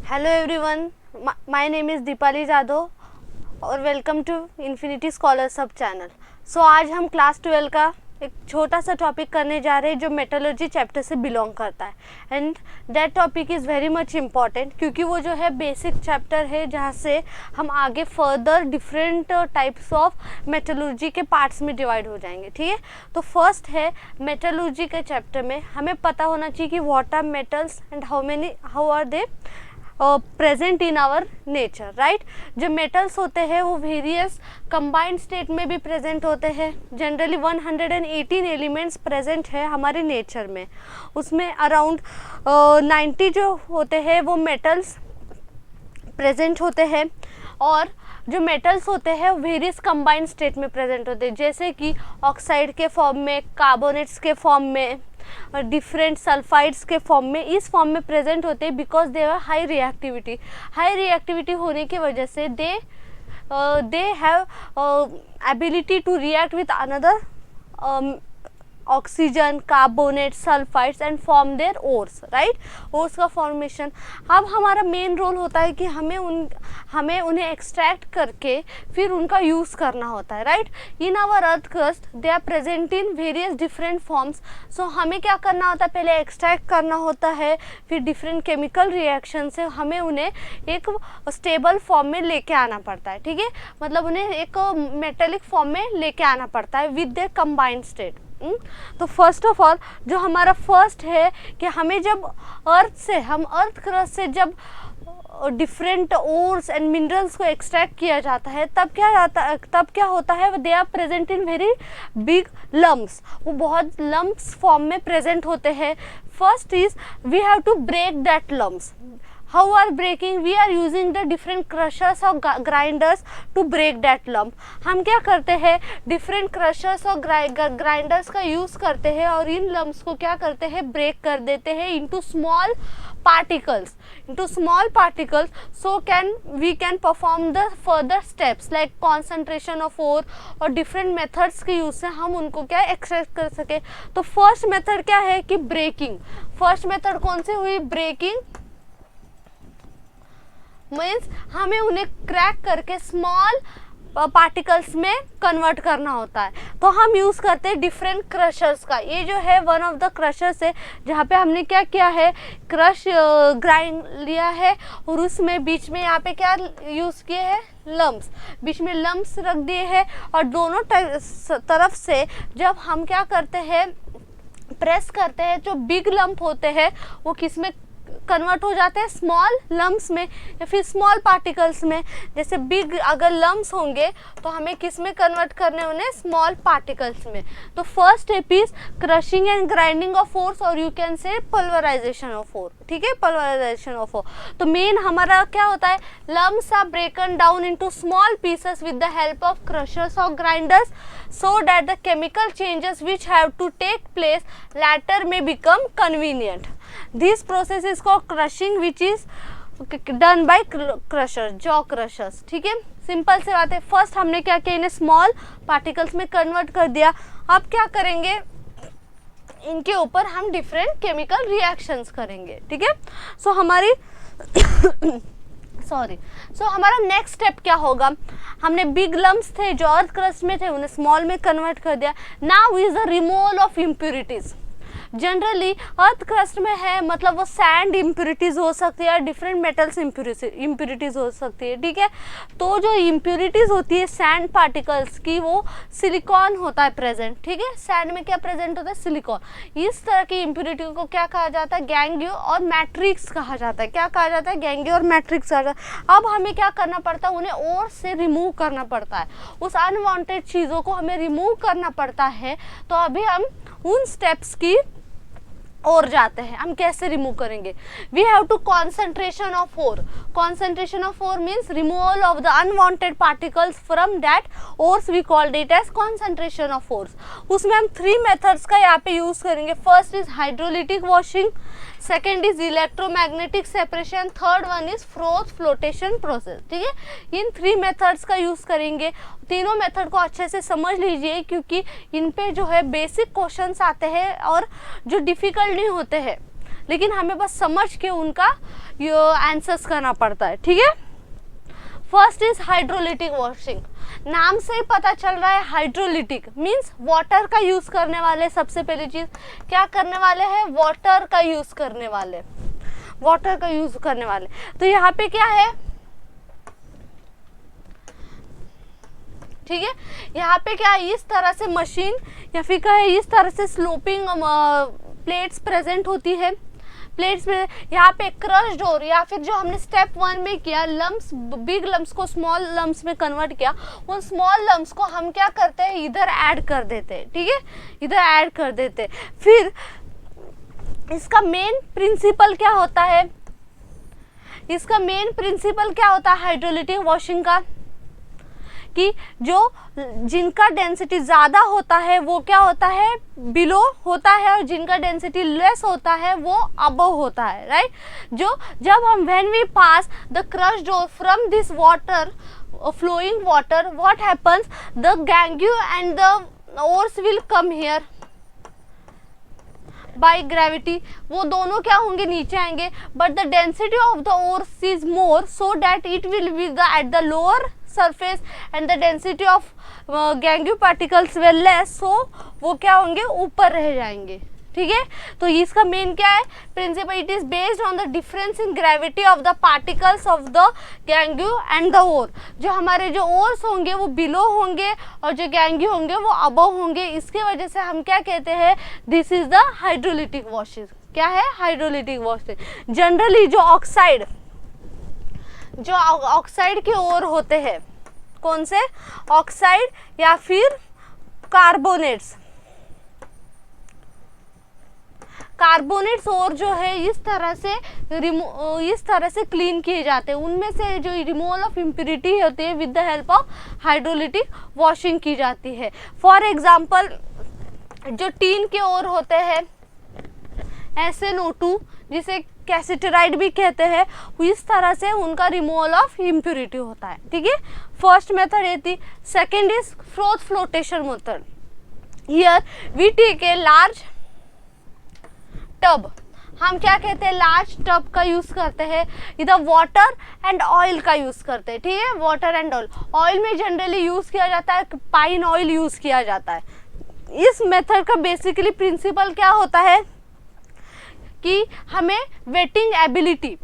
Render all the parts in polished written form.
Hello everyone, my name is Deepali Jadhav और welcome to infinity scholar सब channel. So आज हम क्लास 12 का एक छोटा सा टॉपिक करने जा रहे हैं जो मेटलर्जी चैप्टर से बिलोंग करता है। And that topic is very much important क्योंकि वो जो है बेसिक चैप्टर है जहाँ से हम आगे further different types of metallurgy के पार्ट्स में डिवाइड हो जाएंगे। ठीक है, तो फर्स्ट है मेटलर्जी के चैप्टर में हमें पता होना चाहिए कि what are metals and how are they present in our nature, right. जो मेटल्स होते हैं वो वेरियस कंबाइंड स्टेट में भी प्रेजेंट होते हैं। जनरली 118 एलिमेंट्स प्रेजेंट है हमारे नेचर में, उसमें अराउंड 90 जो होते हैं वो मेटल्स प्रेजेंट होते हैं। और जो मेटल्स होते हैं वेरियस कंबाइंड स्टेट में प्रेजेंट होते हैं, जैसे कि ऑक्साइड के फॉर्म में, कार्बोनेट्स के फॉर्म में और डिफरेंट सल्फाइड्स के फॉर्म में, इस फॉर्म में प्रेजेंट होते हैं because they are high reactivity होने की वजह से they have ability to react with another oxygen, carbonate, sulphides and form their ores, right. Ores का फॉर्मेशन। अब हमारा मेन रोल होता है कि हमें उन्हें एक्सट्रैक्ट करके फिर उनका यूज़ करना होता है, right. In our earth crust they are present in various different forms. So हमें क्या करना होता है, पहले एक्सट्रैक्ट करना होता है, फिर डिफरेंट केमिकल रिएक्शन से हमें उन्हें एक स्टेबल फॉर्म में लेके आना पड़ता है। ठीक है, मतलब उन्हें एक मेटेलिक फॉर्म में लेके आना पड़ता है विद देयर कंबाइंड स्टेट। तो फर्स्ट ऑफ ऑल जो हमारा फर्स्ट है कि हमें जब अर्थ क्रस्ट से जब डिफरेंट ओर्स एंड मिनरल्स को एक्सट्रैक्ट किया जाता है तब क्या होता है, they are present in very big lumps. वो बहुत लम्प्स फॉर्म में प्रेजेंट होते हैं। First is we have to break that lumps. How are breaking? We are using the different crushers or grinders to break that lump. हम क्या करते हैं, different crushers और ग्राइंडर्स का यूज़ करते हैं और इन लम्प्स को क्या करते हैं, ब्रेक कर देते हैं into small particles so we can perform the further steps like concentration of ore और different methods के यूज़ से हम उनको क्या एक्सट्रैक्ट कर सके। तो फर्स्ट मेथड क्या है कि ब्रेकिंग। फर्स्ट मेथड कौन सी हुई, ब्रेकिंग। मीन्स हमें उन्हें क्रैक करके स्मॉल पार्टिकल्स में कन्वर्ट करना होता है। तो हम यूज़ करते हैं डिफरेंट क्रशर्स का। ये जो है वन ऑफ द क्रशर्स है जहाँ पे हमने क्या किया है, ग्राइंड लिया है और उसमें बीच में यहाँ पे क्या यूज़ किए हैं, लम्प्स। बीच में लम्प्स रख दिए हैं और दोनों तरफ से जब हम क्या करते हैं, प्रेस करते हैं, जो बिग लम्प होते हैं वो किस में कन्वर्ट हो जाते हैं, स्मॉल लम्प्स में या फिर स्मॉल पार्टिकल्स में। जैसे बिग अगर लम्प्स होंगे तो हमें किस में कन्वर्ट करने उन्हें, स्मॉल पार्टिकल्स में। तो first step is crushing and grinding of ores और you can say pulverisation of ore. ठीक है, पल्वराइजेशन ऑफ ओर। तो मेन हमारा क्या होता है, lumps are broken down into small pieces with the help of crushers और grinders so that the chemical changes which have to take place later may become convenient. This process is called crushing which is done by crushers, jaw crushers. ठीक है, simple से बात है। First हमने क्या किया, इन्हें स्मॉल पार्टिकल्स में कन्वर्ट कर दिया। अब क्या करेंगे, इनके ऊपर हम डिफरेंट केमिकल रिएक्शंस करेंगे। ठीक है, सो हमारा नेक्स्ट स्टेप क्या होगा, हमने बिग लम्प्स थे जो अर्थ क्रस्ट में थे उन्हें स्मॉल में कन्वर्ट कर दिया। Now is the removal of impurities. Generally earth crust में है मतलब वो सैंड इम्प्यूरिटीज़ हो सकती है, डिफरेंट मेटल्स इम्प्यूरिटीज़ हो सकती है। ठीक है, तो जो इम्प्यूरिटीज़ होती है सैंड पार्टिकल्स की, वो सिलिकॉन होता है प्रेजेंट। ठीक है, सैंड में क्या प्रेजेंट होता है, सिलिकॉन। इस तरह की इम्प्यूरिटी को क्या कहा जाता है, गैंगियो और मैट्रिक्स कहा जाता है। क्या कहा जाता है, गैंगियो और मैट्रिक्स कहा जाता है। अब हमें क्या करना पड़ता है, उन्हें ओर से रिमूव करना पड़ता है, उस अनवांटेड चीज़ों को हमें रिमूव करना पड़ता है। तो अभी हम उन स्टेप्स की और जाते हैं, हम कैसे रिमूव करेंगे। We have to concentration of ore. Concentration of ore means removal of the unwanted particles from that ores, we called it as concentration of ores. उसमें हम 3 मेथड्स का यहाँ पे यूज करेंगे। First is hydrolytic washing, second is electromagnetic separation, third one is flotation process. ठीक है, इन 3 methods का use करेंगे। तीनों मेथड को अच्छे से समझ लीजिए क्योंकि इन पे जो है बेसिक क्वेश्चंस आते हैं और जो डिफिकल्ट नहीं होते हैं। लेकिन हमें बस समझ के उनका आंसर्स करना पड़ता है, ठीक है। First is hydrolytic washing. नाम से ही पता चल रहा है हाइड्रोलिटिक मीन्स वाटर का यूज करने वाले। सबसे पहली चीज क्या करने वाले हैं, वाटर का यूज करने वाले, वाटर का यूज करने वाले। तो यहाँ पे क्या है, ठीक है, यहाँ पे क्या है, इस तरह से मशीन या फिर क्या है, इस तरह से स्लोपिंग प्लेट्स प्रेजेंट होती है। प्लेट्स में यहाँ पे क्रश्ड और या फिर जो हमने स्टेप 1 में किया, लम्स, बिग लम्स को स्मॉल लम्स में कन्वर्ट किया, उन स्मॉल लम्स को हम क्या करते हैं, इधर ऐड कर देते हैं, ठीक है, इधर ऐड कर देते हैं। फिर इसका मेन प्रिंसिपल क्या होता है, इसका मेन प्रिंसिपल क्या होता है हाइड्रोलिटिक वॉशिंग का, कि जो जिनका डेंसिटी ज़्यादा होता है वो क्या होता है, बिलो होता है, और जिनका डेंसिटी लेस होता है वो अबव होता है, राइट। जो जब हम when we pass the crushed ore from this water, flowing water, what happens, the gangue and the ores will come here by gravity, वो दोनों क्या होंगे, नीचे आएंगे, but the density of the ores is more, so that it will be the at the lower surface and the density of gangue particles were less, so वो क्या होंगे, ऊपर रह जाएंगे, ठीक है। तो इसका मेन क्या है principle, it is based on the difference in gravity of the particles of the gangue and the ore. जो हमारे जो ओर्स होंगे वो बिलो होंगे और जो गैंग्यू होंगे वो अबव होंगे। इसके वजह से हम क्या कहते हैं, this is the hydrolytic washing. क्या है, हाइड्रोलिटिक वॉशिंग। जनरली जो ऑक्साइड के ओर होते हैं, कौन से, ऑक्साइड या फिर कार्बोनेट्स, कार्बोनेट्स और जो है इस तरह से क्लीन किए जाते हैं। उनमें से जो रिमूवल ऑफ इम्प्योरिटी होती है with the help of hydrolytic washing की जाती है। फॉर एग्जांपल जो टीन के ओर होते हैं SnO2 जिसे कैसेटराइड भी कहते हैं, इस तरह से उनका रिमूवल ऑफ इम्प्योरिटी होता है, ठीक है। फर्स्ट मेथड ये थी। Second is froth flotation method. Here we take a large tub, हम क्या कहते हैं, लार्ज टब का यूज करते हैं, इधर वाटर एंड ऑयल का यूज करते हैं, ठीक है, वाटर एंड ऑयल। ऑयल में जनरली यूज किया जाता है, पाइन ऑयल यूज किया जाता है। इस मेथड का बेसिकली प्रिंसिपल क्या होता है कि हमें वेटिंग एबिलिटी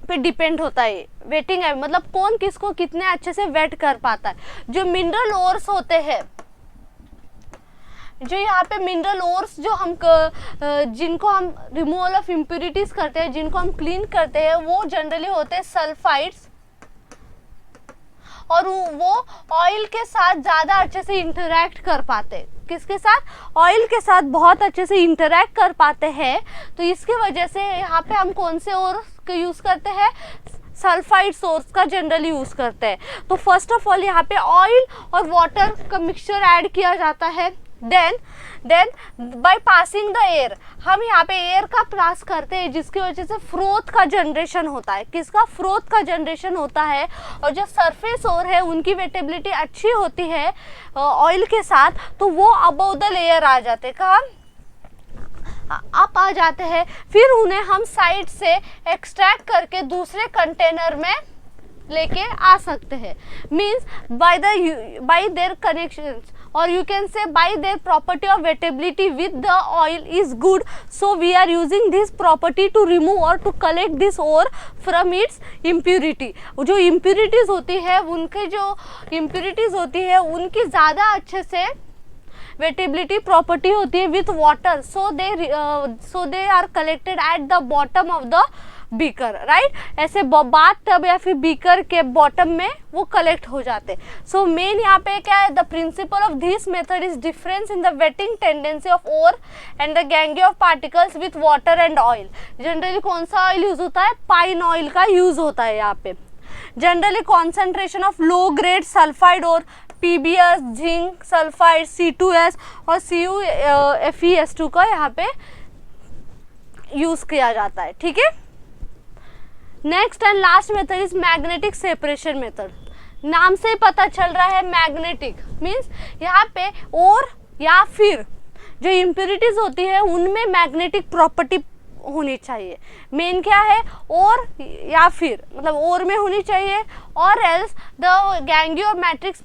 पे डिपेंड होता है। वेटिंग मतलब कौन किसको कितने अच्छे से वेट कर पाता है। जो मिनरल ओर्स होते हैं, जो यहाँ पे मिनरल ओर्स जो हम जिनको हम रिमूवल ऑफ इम्प्योरिटीज करते हैं, जिनको हम क्लीन करते हैं, वो जनरली होते हैं सल्फाइड्स, और वो ऑयल के साथ ज़्यादा अच्छे से इंटरैक्ट कर पाते हैं। किसके साथ, ऑयल के साथ बहुत अच्छे से इंटरैक्ट कर पाते हैं। तो इसकी वजह से यहाँ पे हम कौन से ओर्स का यूज़ करते हैं, सल्फाइड सोर्स का जनरली यूज़ करते हैं। तो फर्स्ट ऑफ ऑल यहाँ पे ऑयल और वाटर का मिक्सचर ऐड किया जाता है। Then by passing the air, हम यहाँ पे एयर का पास करते हैं, जिसकी वजह से फ्रोथ का जनरेशन होता है। किसका, फ्रोथ का जनरेशन होता है। और जो सरफेस ओर है उनकी वेटेबिलिटी अच्छी होती है ऑयल के साथ, तो वो अबव द लेयर आ जाते हैं, कहाँ अप आ जाते हैं। फिर उन्हें हम साइड से एक्सट्रैक्ट करके दूसरे कंटेनर में लेके आ सकते हैं। Means by there connections, or you can say by their property of wettability with the oil is good, so we are using this property to remove or to collect this ore from its impurity। जो impurities होती है, उनके जो impurities होती है उनकी ज़्यादा अच्छे से wettability property होती है with water, so they are collected at the bottom of the beaker, right. ऐसे बाथ टब या फिर बीकर के बॉटम में वो कलेक्ट हो जाते। सो मेन यहाँ पे क्या है, the principle of this method is difference in the wetting tendency of ore and the gangue of particles with water and oil. Generally कौन सा ऑयल यूज होता है, पाइन ऑयल का यूज होता है यहाँ पे। Generally concentration of low grade sulphide और PbS, जिंक सल्फाइड, C2S और CuFeS2 का यहाँ पे यूज किया जाता है, ठीक है। Next and last method is magnetic separation method. नाम से ही पता चल रहा है मैग्नेटिक मीन्स यहाँ पे और या फिर जो इम्प्योरिटीज होती है उनमें मैग्नेटिक प्रॉपर्टी होनी चाहिए। मेन क्या है, और या फिर मतलब और में होनी चाहिए, और else the gangue matrix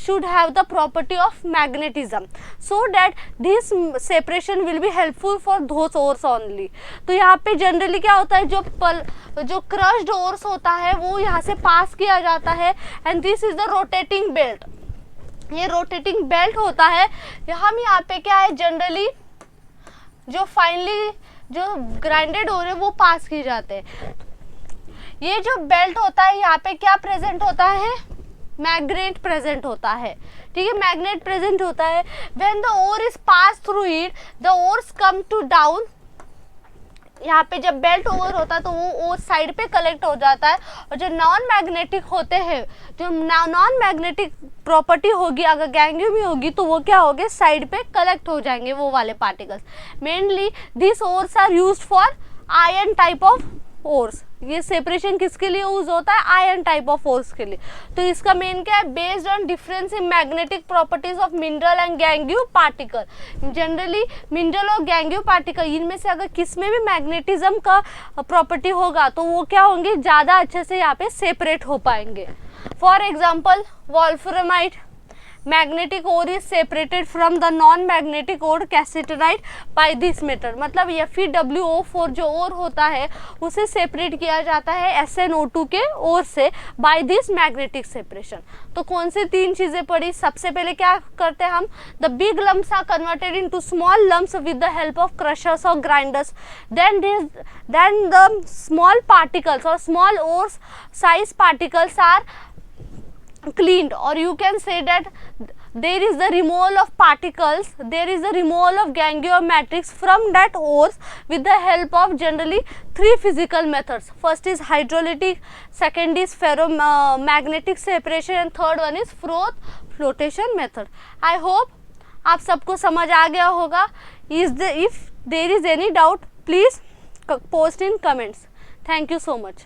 should have the property of magnetism so that this separation will be helpful for those ores only. तो यहाँ पे जनरली क्या होता है, जो क्रश्ड ओर्स होता है वो यहाँ से पास किया जाता है, and this is the rotating belt. ये रोटेटिंग बेल्ट होता है। हम यहाँ पे क्या है, जनरली जो फाइनली जो ग्राइंडेड ओर है वो पास किए जाते हैं। ये जो बेल्ट होता है यहाँ पे क्या प्रेजेंट होता है, मैग्नेट प्रेजेंट होता है, ठीक है, मैग्नेट प्रेजेंट होता है। When the ore is pass through it the ores come to down. यहाँ पे जब बेल्ट ओवर होता है तो वो ओर साइड पे कलेक्ट हो जाता है, और जो नॉन मैग्नेटिक होते हैं, जो नॉन मैग्नेटिक प्रॉपर्टी होगी अगर गैंगियो में होगी तो वो क्या होंगे, साइड पे कलेक्ट हो जाएंगे वो वाले particles. Mainly this ores are used for iron type of ores. ये सेपरेशन किसके लिए यूज होता है, आयन टाइप ऑफ ओर्स के लिए। तो इसका मेन क्या है, based on difference in magnetic properties of mineral and gangue particle. Generally mineral और गैंगियो पार्टिकल इनमें से अगर किस में भी मैग्नेटिज्म का प्रॉपर्टी होगा तो वो क्या होंगे, ज़्यादा अच्छे से यहाँ पे सेपरेट हो पाएंगे। For example wolframite magnetic ore is separated from the non magnetic ore cassiterite by this method. मतलब FeWO4 जो ओर होता है उसे सेपरेट किया जाता है SnO2 के ओर से बाय दिस मैग्नेटिक सेपरेशन। तो कौन सी तीन चीज़ें पड़ी, सबसे पहले क्या करते हैं हम, the big lumps are converted into small lumps with the help of crushers और grinders. Then the small particles और small ore size particles are cleaned, or you can say that there is the removal of particles, there is the removal of gangio matrix from that ores with the help of generally 3 physical methods. First is hydrolytic, second is ferromagnetic separation, and third one is flotation method. I hope आप सबको समझ आ गया होगा। If there is any doubt please post in comments. Thank you so much.